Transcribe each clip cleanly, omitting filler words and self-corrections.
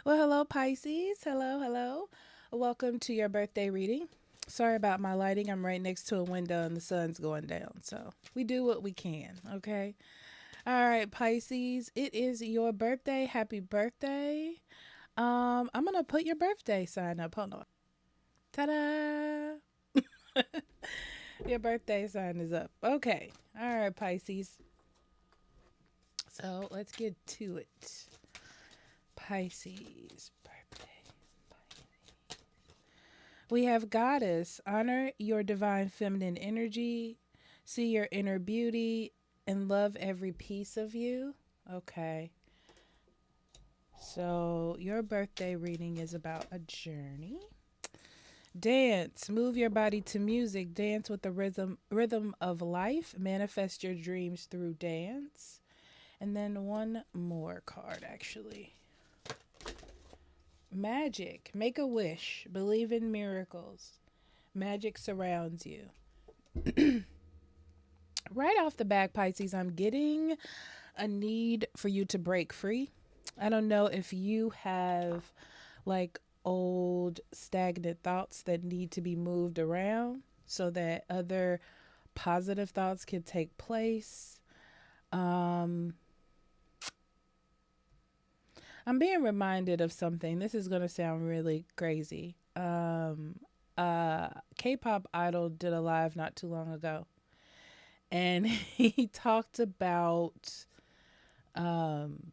Well, hello, Pisces. Hello, hello. Welcome to your birthday reading. Sorry about my lighting. I'm right next to a window and the sun's going down. So we do what we can, okay? All right, Pisces. It is your birthday. Happy birthday. I'm gonna put your birthday sign up. Hold on. Ta-da! Your birthday sign is up. Okay. All right, Pisces. So let's get to it. Pisces birthday. We have Goddess. Honor your divine feminine energy. See your inner beauty and love every piece of you. Okay. So, your birthday reading is about a journey. Dance. Move your body to music. Dance with the rhythm of life. Manifest your dreams through dance. And then one more card actually. Magic. Make a wish. Believe in miracles. Magic surrounds you. Right off the back, Pisces, I'm getting a need for you to break free. I don't know if you have like old stagnant thoughts that need to be moved around so that other positive thoughts can take place. Um, I'm being reminded of something. This is going to sound really crazy. K-pop idol did a live not too long ago, and he talked about um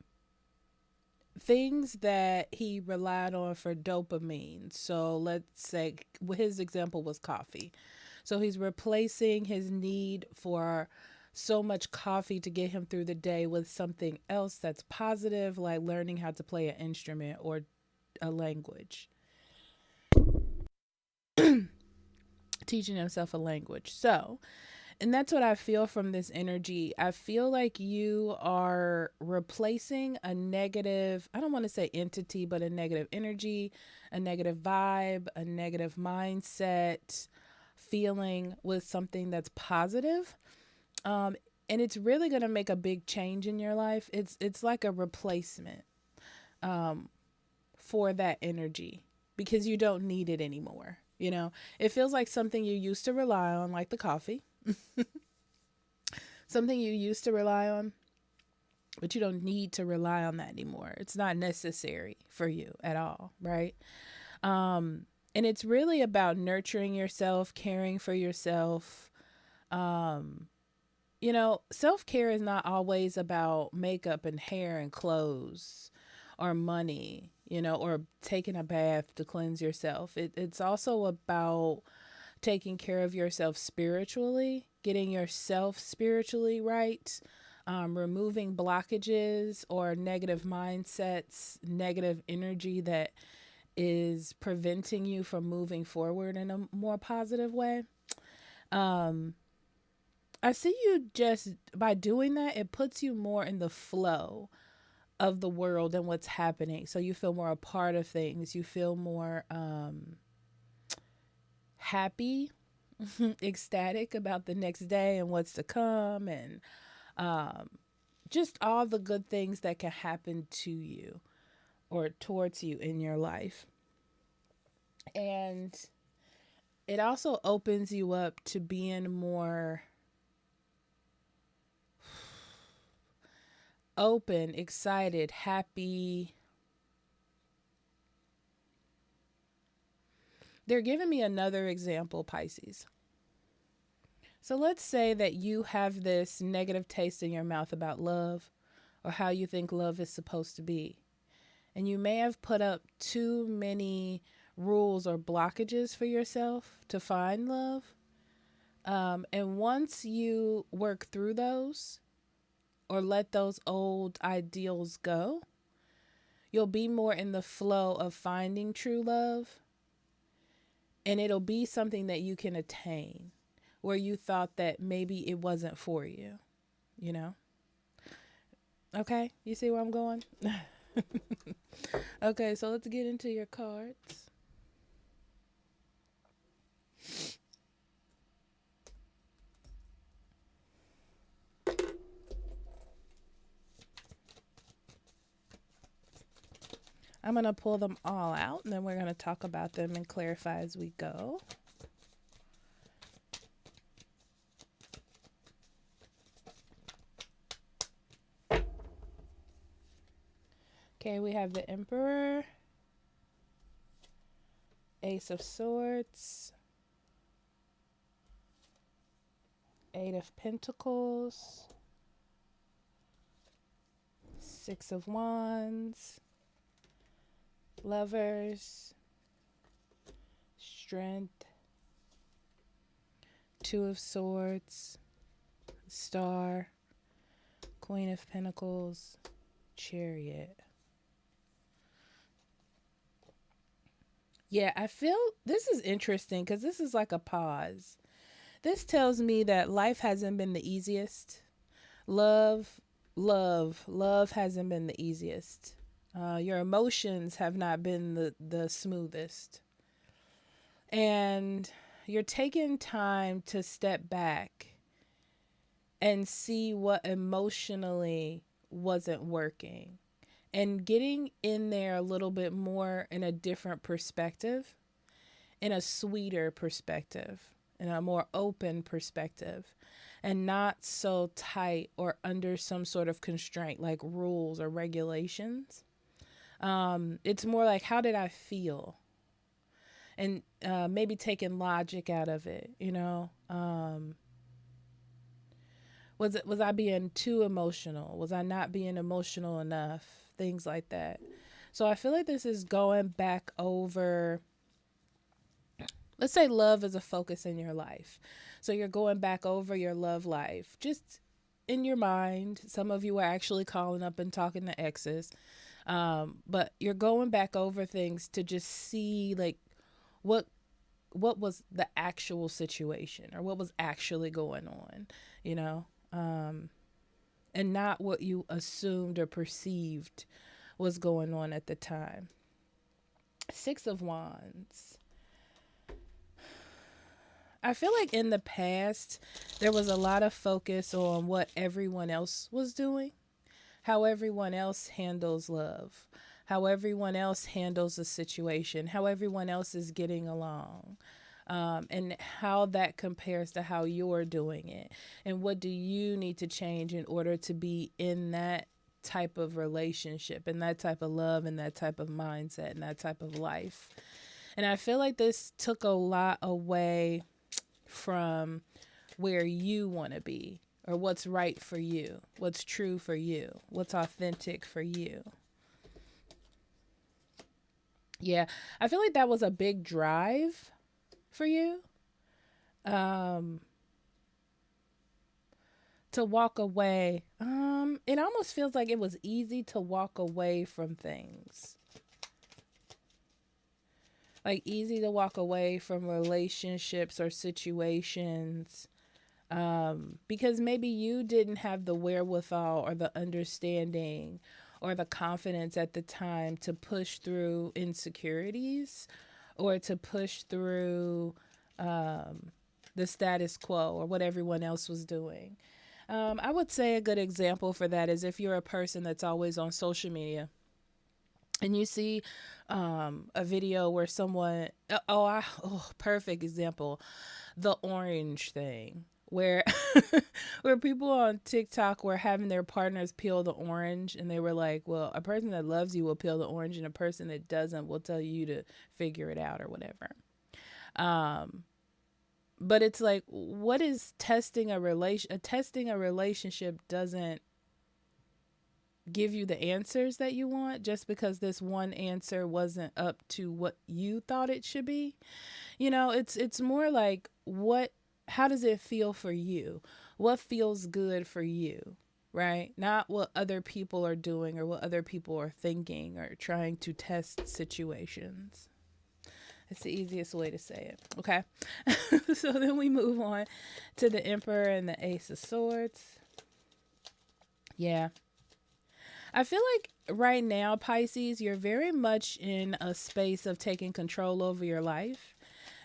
things that he relied on for dopamine. So let's say his example was coffee. So he's replacing his need for so much coffee to get him through the day with something else that's positive, like learning how to play an instrument or a language, teaching himself a language. So, and that's what I feel from this energy. I feel like you are replacing a negative, I don't want to say entity, but a negative energy, a negative vibe, a negative mindset, feeling with something that's positive. Um, and it's really going to make a big change in your life. It's like a replacement um, for that energy because you don't need it anymore. You know, it feels like something you used to rely on, like the coffee, something you used to rely on, but you don't need to rely on that anymore. It's not necessary for you at all, right? And it's really about nurturing yourself, caring for yourself. Um, Self care is not always about makeup and hair and clothes or money, or taking a bath to cleanse yourself. It's also about taking care of yourself spiritually, getting yourself spiritually right, removing blockages or negative mindsets, negative energy that is preventing you from moving forward in a more positive way. Um, I see you just by doing that, it puts you more in the flow of the world and what's happening. So you feel more a part of things. You feel more happy, ecstatic about the next day and what's to come, and um, just all the good things that can happen to you or towards you in your life. And it also opens you up to being more open, excited, happy. They're giving me another example, Pisces. So let's say that you have this negative taste in your mouth about love or how you think love is supposed to be. And you may have put up too many rules or blockages for yourself to find love. And once you work through those or let those old ideals go, you'll be more in the flow of finding true love. And it'll be something that you can attain where you thought that maybe it wasn't for you, you know? Okay, you see where I'm going? Okay, so let's get into your cards. I'm going to pull them all out, and then we're going to talk about them and clarify as we go. Okay, we have the Emperor, Ace of Swords, Eight of Pentacles, Six of Wands, Lovers, Strength, Two of Swords, Star, Queen of Pentacles, Chariot. Yeah, I feel this is interesting because this is like a pause. This tells me that life hasn't been the easiest. Love hasn't been the easiest. Your emotions have not been the smoothest. And you're taking time to step back and see what emotionally wasn't working. And getting in there a little bit more in a different perspective, in a sweeter perspective, in a more open perspective, and not so tight or under some sort of constraint like rules or regulations. It's more like, how did I feel? And maybe taking logic out of it, you know? Was I being too emotional? Was I not being emotional enough? Things like that. So I feel like this is going back over, let's say love is a focus in your life. So you're going back over your love life, just in your mind. Some of you are actually calling up and talking to exes. But you're going back over things to just see like what was the actual situation or what was actually going on, you know? And not what you assumed or perceived was going on at the time. Six of Wands. I feel like in the past, there was a lot of focus on what everyone else was doing, how everyone else handles love, how everyone else handles a situation, how everyone else is getting along. And how that compares to how you're doing it. And what do you need to change in order to be in that type of relationship and that type of love and that type of mindset and that type of life. And I feel like this took a lot away from where you want to be or what's right for you, what's true for you, what's authentic for you. Yeah, I feel like that was a big drive for you, to walk away. It almost feels like it was easy to walk away from things. Like easy to walk away from relationships or situations, because maybe you didn't have the wherewithal or the understanding or the confidence at the time to push through insecurities or to push through the status quo or what everyone else was doing. I would say a good example for that is if you're a person that's always on social media and you see a video where someone, perfect example, the orange thing. Where where people on TikTok were having their partners peel the orange, and they were like, well, a person that loves you will peel the orange, and a person that doesn't will tell you to figure it out or whatever. But it's like, what is testing a relationship doesn't give you the answers that you want just because this one answer wasn't up to what you thought it should be. You know, it's more like how does it feel for you? What feels good for you, right? Not what other people are doing or what other people are thinking or trying to test situations. It's the easiest way to say it. Okay. So then we move on to the Emperor and the Ace of Swords. Yeah. I feel like right now, Pisces, you're very much in a space of taking control over your life,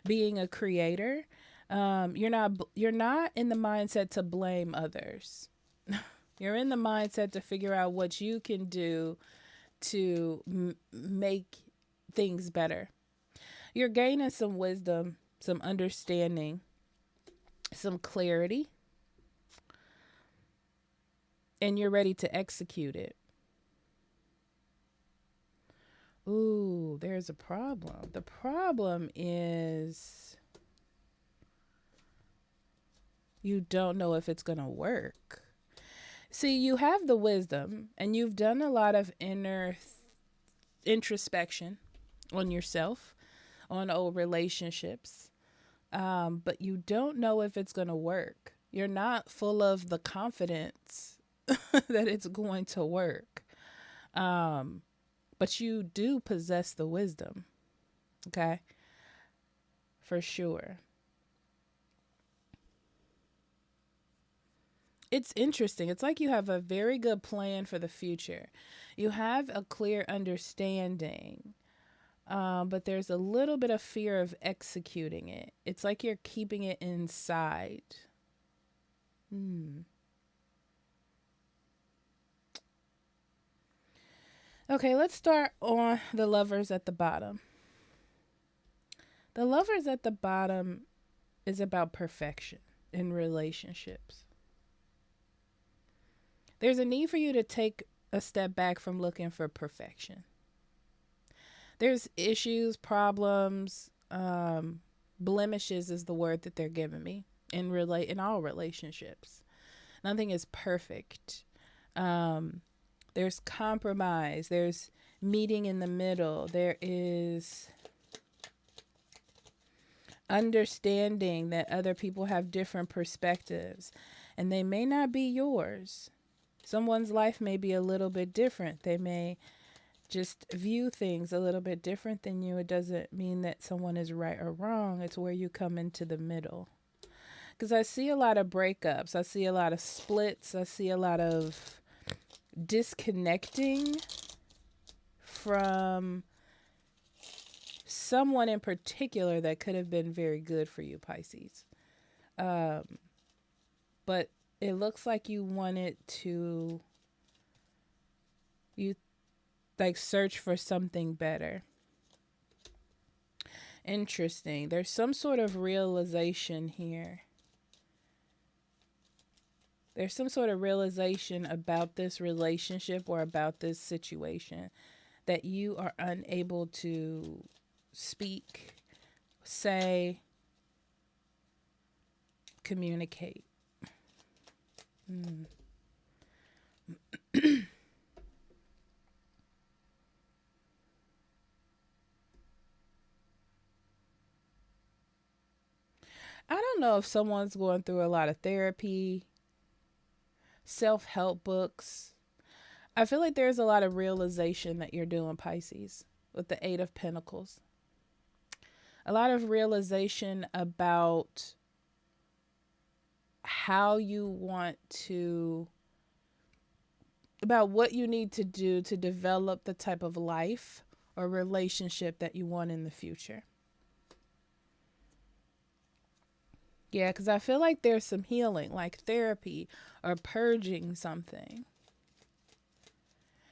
being a creator. You're not in the mindset to blame others. You're in the mindset to figure out what you can do to make things better. You're gaining some wisdom, some understanding, some clarity, and you're ready to execute it. Ooh, there's a problem. The problem is you don't know if it's going to work. See, you have the wisdom and you've done a lot of introspection on yourself, on old relationships, but you don't know if it's going to work. You're not full of the confidence that it's going to work. But you do possess the wisdom. Okay? For sure. It's interesting. It's like you have a very good plan for the future. You have a clear understanding, but there's a little bit of fear of executing it. It's like you're keeping it inside. Okay, let's start on the lovers at the bottom. The lovers at the bottom is about perfection in relationships. There's a need for you to take a step back from looking for perfection. There's issues, problems, blemishes is the word that they're giving me in all relationships. Nothing is perfect. There's compromise. There's meeting in the middle. There is understanding that other people have different perspectives and they may not be yours. Someone's life may be a little bit different. They may just view things a little bit different than you. It doesn't mean that someone is right or wrong. It's where you come into the middle. Because I see a lot of breakups. I see a lot of splits. I see a lot of disconnecting from someone in particular that could have been very good for you, Pisces. But it looks like you wanted to, search for something better. Interesting. There's some sort of realization here. There's some sort of realization about this relationship or about this situation that you are unable to speak, say, communicate. I don't know if someone's going through a lot of therapy, self-help books. I feel like there's a lot of realization that you're doing, Pisces, with the Eight of Pentacles. A lot of realization about how you want to, about what you need to do to develop the type of life or relationship that you want in the future. Yeah, because I feel like there's some healing, like therapy or purging something.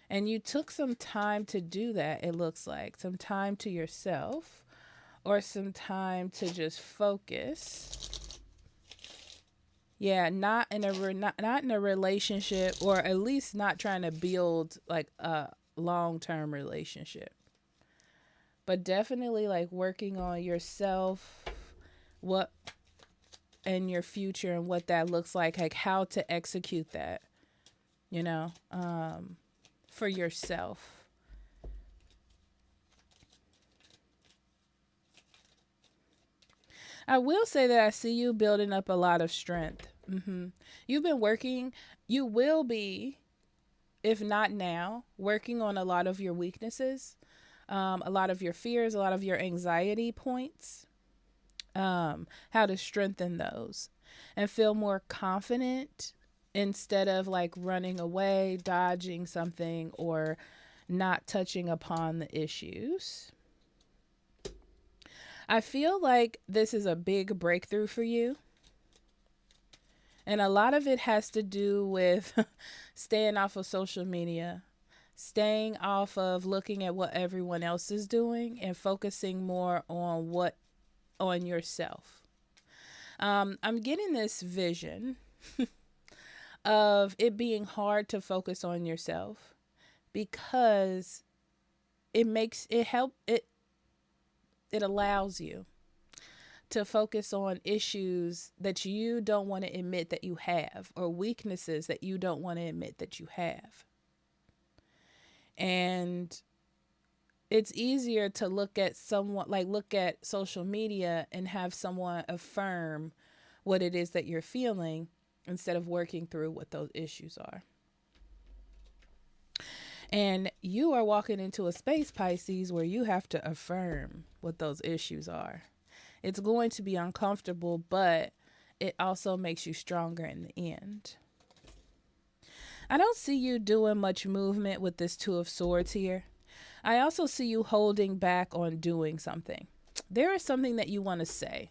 And you took some time to do that, it looks like. Some time to yourself or some time to just focus. Yeah, not in a relationship, or at least not trying to build like a long-term relationship. But definitely like working on yourself, what and your future and what that looks like how to execute that, for yourself. I will say that I see you building up a lot of strength. You've been working, you will be, if not now, working on a lot of your weaknesses, a lot of your fears, a lot of your anxiety points, how to strengthen those and feel more confident instead of like running away, dodging something, or not touching upon the issues. I feel like this is a big breakthrough for you. And a lot of it has to do with staying off of social media, staying off of looking at what everyone else is doing and focusing more on yourself. I'm getting this vision of it being hard to focus on yourself because it allows you to focus on issues that you don't want to admit that you have, or weaknesses that you don't want to admit that you have. And it's easier to look at social media and have someone affirm what it is that you're feeling instead of working through what those issues are. And you are walking into a space, Pisces, where you have to affirm what those issues are. It's going to be uncomfortable, but it also makes you stronger in the end. I don't see you doing much movement with this Two of Swords here. I also see you holding back on doing something. There is something that you want to say,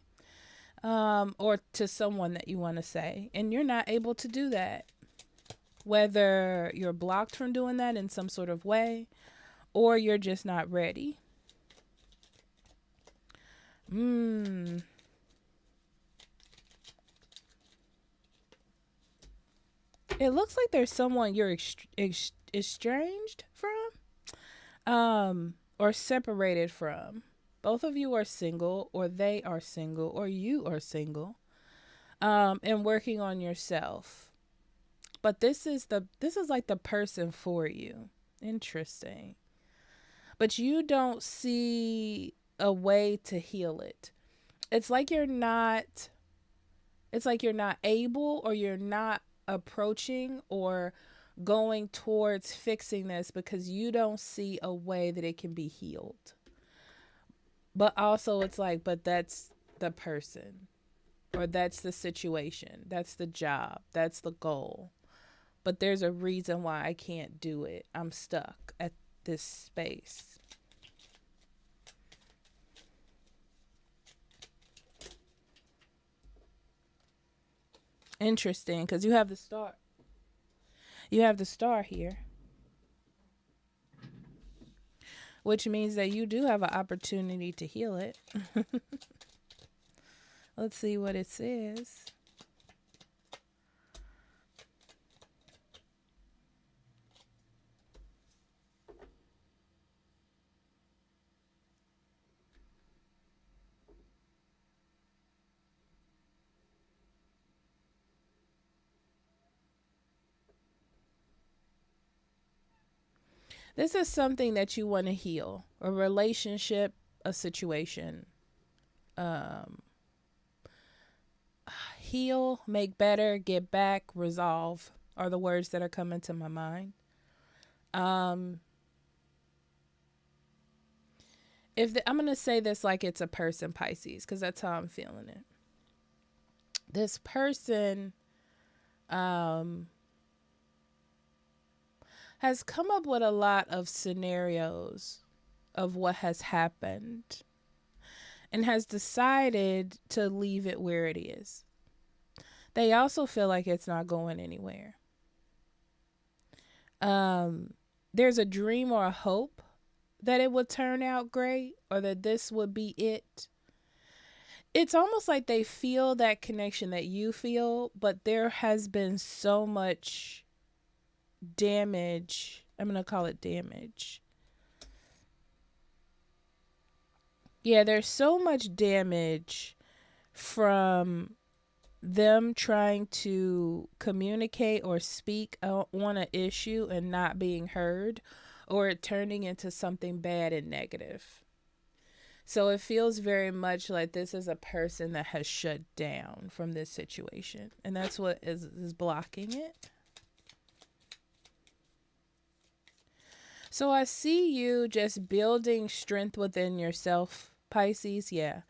or to someone that you want to say, and you're not able to do that. Whether you're blocked from doing that in some sort of way, or you're just not ready. It looks like there's someone you're estranged from, or separated from. Both of you are single, or they are single, or you are single, and working on yourself. But this is like the person for you. Interesting. But you don't see a way to heal it. It's like you're not able, or you're not approaching or going towards fixing this because you don't see a way that it can be healed. But also it's like, but that's the person, or that's the situation, that's the job, that's the goal. But there's a reason why I can't do it. I'm stuck at this space. Interesting, because you have the star. You have the star here, which means that you do have an opportunity to heal it. Let's see what it says. This is something that you want to heal. A relationship, a situation. Heal, make better, get back, resolve are the words that are coming to my mind. I'm going to say this like it's a person, Pisces, because that's how I'm feeling it. This person has come up with a lot of scenarios of what has happened and has decided to leave it where it is. They also feel like it's not going anywhere. There's a dream or a hope that it would turn out great, or that this would be it. It's almost like they feel that connection that you feel, but there has been so much damage. I'm going to call it damage. Yeah, there's so much damage from them trying to communicate or speak on an issue and not being heard, or it turning into something bad and negative. So it feels very much like this is a person that has shut down from this situation, and that's what is blocking it. So I see you just building strength within yourself, Pisces. Yeah.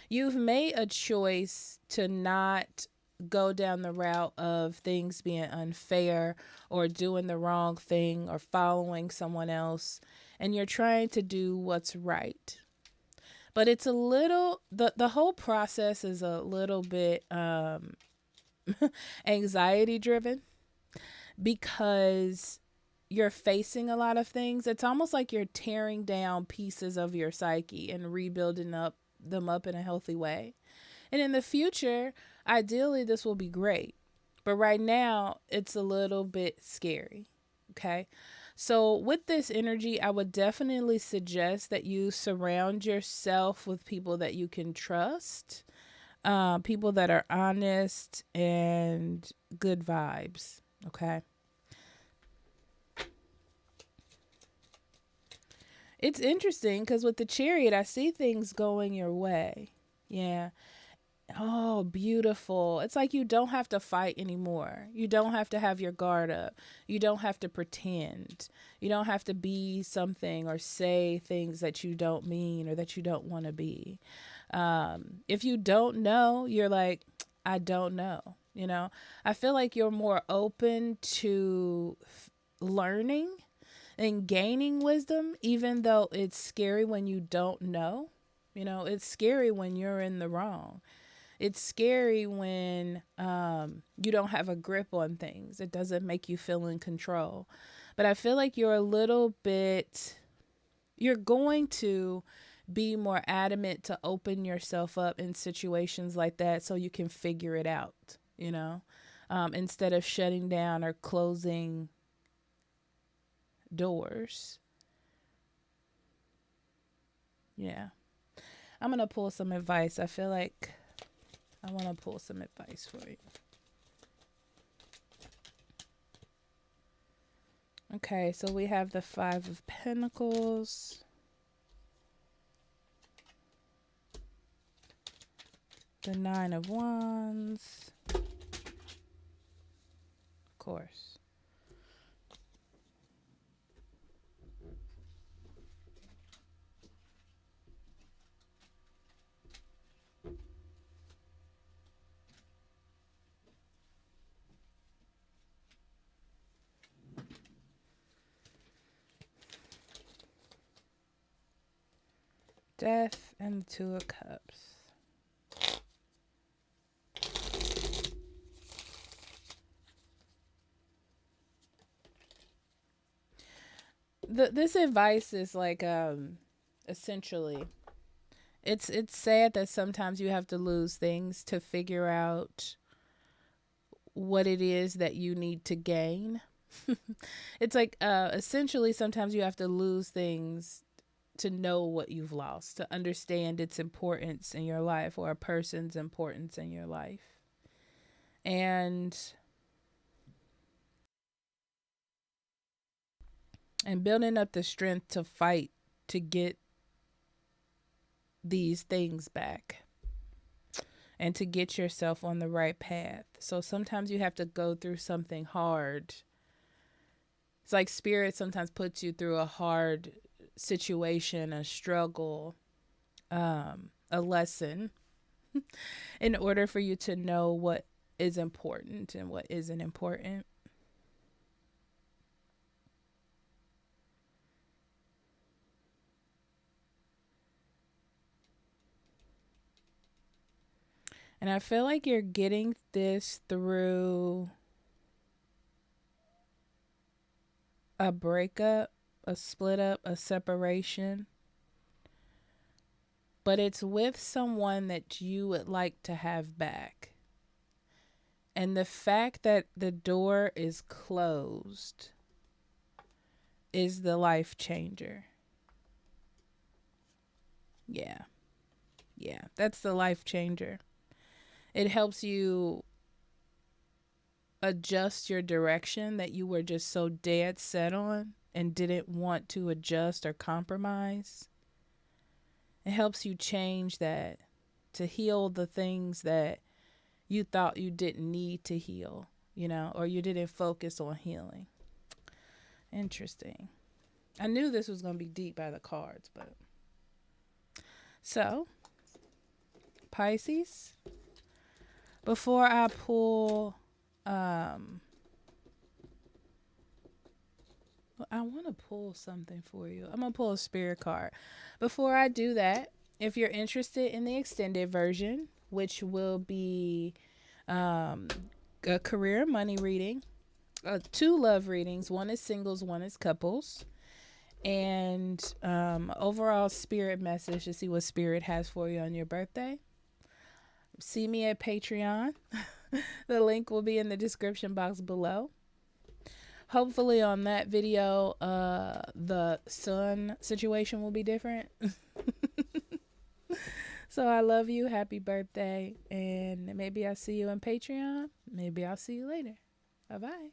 You've made a choice to not go down the route of things being unfair or doing the wrong thing or following someone else. And you're trying to do what's right. But it's a little, the whole process is a little bit anxiety driven, because you're facing a lot of things, it's almost like you're tearing down pieces of your psyche and rebuilding them up in a healthy way. And in the future, ideally, this will be great. But right now, it's a little bit scary. Okay. So, with this energy, I would definitely suggest that you surround yourself with people that you can trust, people that are honest and good vibes. Okay. It's interesting because with the Chariot, I see things going your way. Yeah. Oh, beautiful. It's like you don't have to fight anymore. You don't have to have your guard up. You don't have to pretend. You don't have to be something or say things that you don't mean or that you don't want to be. If you don't know, you're like, I don't know. You know, I feel like you're more open to learning and gaining wisdom, even though it's scary when you don't know. You know, it's scary when you're in the wrong. It's scary when you don't have a grip on things. It doesn't make you feel in control. But I feel like you're going to be more adamant to open yourself up in situations like that so you can figure it out, instead of shutting down or closing doors. Yeah. I'm going to pull some advice. I feel like I want to pull some advice for you. Okay, so we have the Five of Pentacles, the Nine of Wands, of course. Death and the Two of Cups. This advice is like essentially it's sad that sometimes you have to lose things to figure out what it is that you need to gain. It's like essentially sometimes you have to lose things to know what you've lost, to understand its importance in your life or a person's importance in your life. And building up the strength to fight to get these things back and to get yourself on the right path. So sometimes you have to go through something hard. It's like spirit sometimes puts you through a hard situation, a struggle, a lesson in order for you to know what is important and what isn't important. And I feel like you're getting this through a breakup, a split up, a separation. But it's with someone that you would like to have back. And the fact that the door is closed is the life changer. Yeah. Yeah, that's the life changer. It helps you adjust your direction that you were just so dead set on and didn't want to adjust or compromise. It helps you change that to heal the things that you thought you didn't need to heal, or you didn't focus on healing. Interesting. I knew this was going to be deep by the cards, but. So, Pisces, before I pull, I want to pull something for you. I'm going to pull a spirit card. Before I do that, if you're interested in the extended version, which will be a career and money reading, two love readings. One is singles, one is couples. And overall spirit message to see what spirit has for you on your birthday. See me at Patreon. The link will be in the description box below. Hopefully on that video, the sun situation will be different. So I love you. Happy birthday. And maybe I'll see you on Patreon. Maybe I'll see you later. Bye-bye.